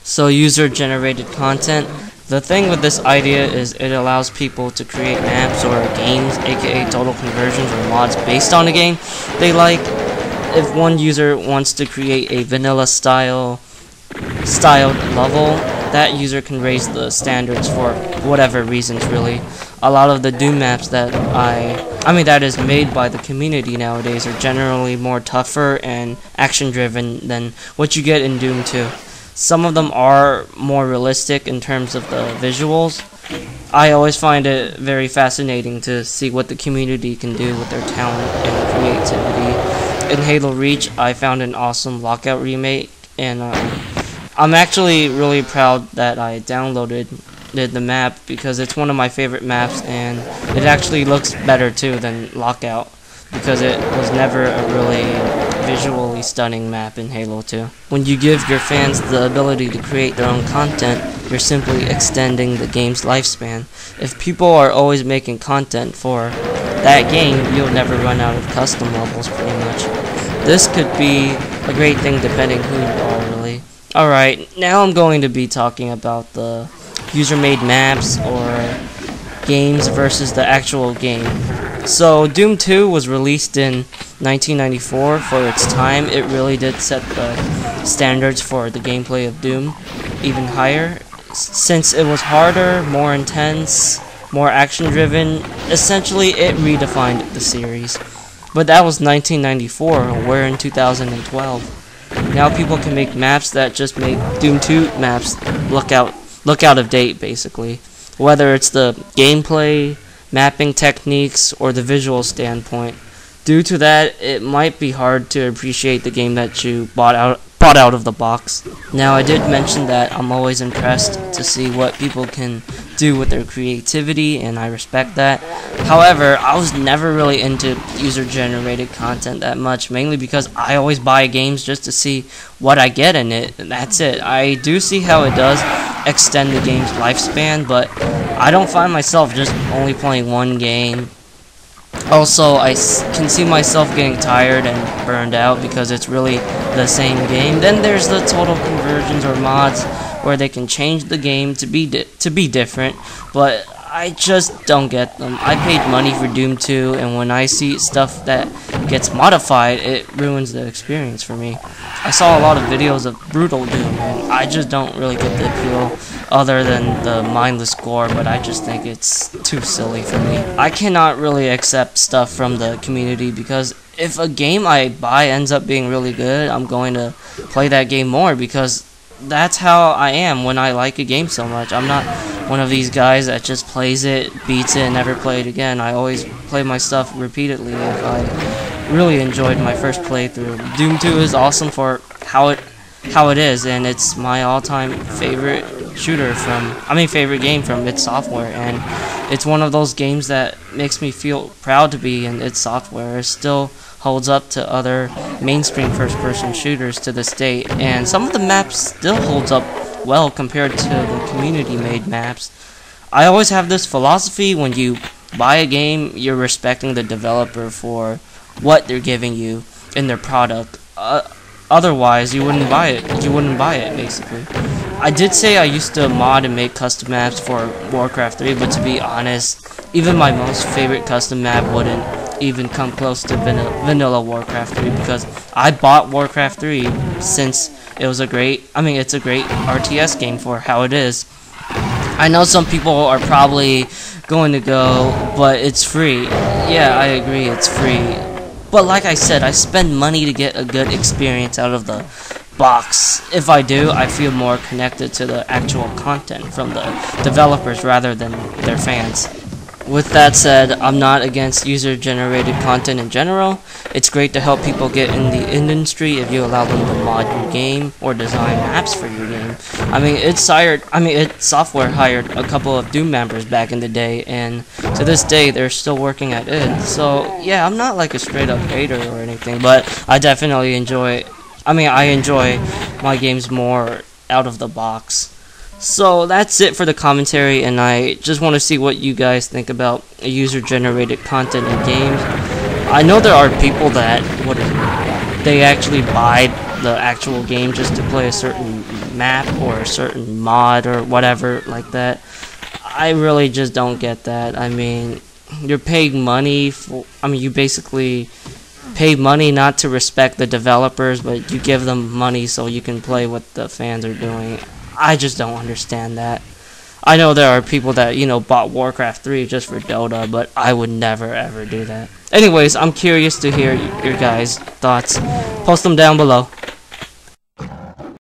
So user-generated content. The thing with this idea is it allows people to create maps or games, aka total conversions or mods based on a game they like. If one user wants to create a vanilla styled level, that user can raise the standards for whatever reasons really. A lot of the Doom maps that that is made by the community nowadays are generally more tougher and action driven than what you get in Doom 2. Some of them are more realistic in terms of the visuals. I always find it very fascinating to see what the community can do with their talent and creativity. In Halo Reach, I found an awesome Lockout remake, and I'm actually really proud that I downloaded the map because it's one of my favorite maps, and it actually looks better too than Lockout because it was never a really visually stunning map in Halo 2. When you give your fans the ability to create their own content, you're simply extending the game's lifespan. If people are always making content for that game, you'll never run out of custom levels pretty much. This could be a great thing depending who you are really. Alright, now I'm going to be talking about the user-made maps or games versus the actual game. So Doom 2 was released in 1994. For its time, it really did set the standards for the gameplay of Doom even higher. Since it was harder, more intense, more action-driven, essentially it redefined the series. But that was 1994, we're in 2012. Now people can make maps that just make Doom 2 maps look out of date, basically. Whether it's the gameplay, mapping techniques, or the visual standpoint. Due to that, it might be hard to appreciate the game that you bought out of the box. Now, I did mention that I'm always impressed to see what people can do with their creativity, and I respect that. However, I was never really into user-generated content that much, mainly because I always buy games just to see what I get in it, and that's it. I do see how it does extend the game's lifespan, but I don't find myself just only playing one game. Also, I can see myself getting tired and burned out because it's really the same game. Then there's the total conversions or mods where they can change the game to be different, but I just don't get them. I paid money for Doom 2, and when I see stuff that gets modified, it ruins the experience for me. I saw a lot of videos of Brutal Doom, and I just don't really get the appeal other than the mindless gore, but I just think it's too silly for me. I cannot really accept stuff from the community because if a game I buy ends up being really good, I'm going to play that game more because that's how I am when I like a game so much. I'm not one of these guys that just plays it, beats it, and never play it again. I always play my stuff repeatedly if I really enjoyed my first playthrough. Doom 2 is awesome for how it is, and it's my all-time favorite favorite game from id Software, and it's one of those games that makes me feel proud to be in id Software. It still holds up to other mainstream first-person shooters to this day, and some of the maps still holds up well compared to the community-made maps. I always have this philosophy: when you buy a game, you're respecting the developer for what they're giving you in their product. Otherwise, you wouldn't buy it. You wouldn't buy it, basically. I did say I used to mod and make custom maps for Warcraft 3, but to be honest, even my most favorite custom map wouldn't even come close to vanilla Warcraft 3 because I bought Warcraft 3 since it's a great RTS game for how it is. I know some people are probably going to go, but it's free. Yeah, I agree, it's free. But like I said, I spend money to get a good experience out of the box. If I do, I feel more connected to the actual content from the developers rather than their fans. With that said, I'm not against user-generated content in general. It's great to help people get in the industry if you allow them to mod your game or design maps for your game. id Software hired a couple of Doom members back in the day, and to this day they're still working at id. So yeah, I'm not like a straight-up hater or anything, but I definitely enjoy my games more out of the box. So that's it for the commentary, and I just want to see what you guys think about user-generated content in games. I know there are people that they actually buy the actual game just to play a certain map or a certain mod or whatever like that. I really just don't get that. I mean, you're paying money for, I mean, you basically pay money not to respect the developers, but you give them money so you can play what the fans are doing. I just don't understand that. I know there are people that, you know, bought Warcraft 3 just for Dota, but I would never ever do that. Anyways, I'm curious to hear your guys' thoughts. Post them down below.